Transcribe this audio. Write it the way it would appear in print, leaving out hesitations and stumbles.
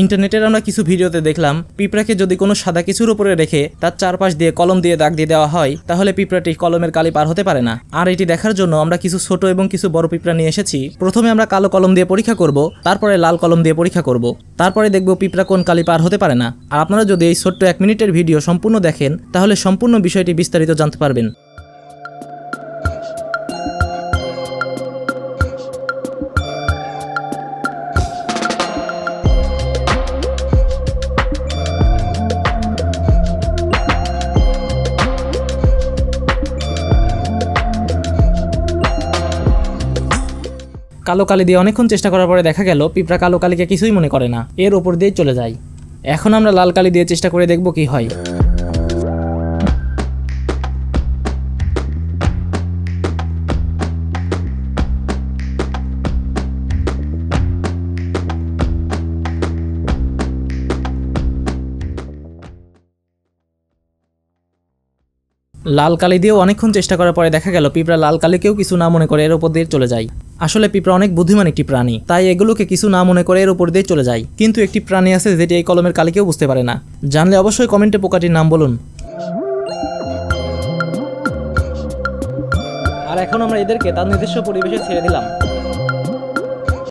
ইন্টারনেটের আমরা কিছু ভিডিওতে দেখলাম পিঁপড়াকে যদি কোনো সাদা কিছুর উপরে রেখে তার চারপাশ দিয়ে কলম দিয়ে দাগ দিয়ে দেওয়া হয় তাহলে পিঁপড়াটি কলমের কালি পার হতে পারে না। আর এটি দেখার জন্য আমরা কিছু ছোট এবং কিছু বড় পিঁপড়া নিয়ে এসেছি। প্রথমে আমরা কালো কলম দিয়ে পরীক্ষা করব, তারপরে লাল কলম দিয়ে পরীক্ষা করব, তারপরে দেখব পিঁপড়া কোন কালি পার হতে পারে না। আর আপনারা যদি এই ছোট্ট 1 মিনিটের ভিডিও সম্পূর্ণ দেখেন তাহলে সম্পূর্ণ বিষয়টি বিস্তারিত জানতে পারবেন। কালো কালি দিয়ে অনেকক্ষণ চেষ্টা করার পরে দেখা গেল পিঁপড়া কালো কালিকে কিছুই মনে করে না, এর ওপর দিয়ে চলে যায়। এখন আমরা লাল কালি দিয়ে চেষ্টা করে দেখব কি হয়। লাল কালি দিয়েও অনেকক্ষণ চেষ্টা করার পরে দেখা গেল পিঁপড়া লাল কালিকেও কিছু না মনে করে এর উপর দিয়ে চলে যায়। আসলে পিঁপড়া অনেক বুদ্ধিমান একটি প্রাণী, তাই এগুলোকে কিছু না মনে করে এর উপর দিয়ে চলে যায়। কিন্তু একটি প্রাণী আছে যেটি এই কলমের কালিকেও বুঝতে পারে না। জানলে অবশ্যই কমেন্টে পোকাটির নাম বলুন। আর এখন আমরা এদেরকে তার নিজস্ব পরিবেশে ছেড়ে দিলাম।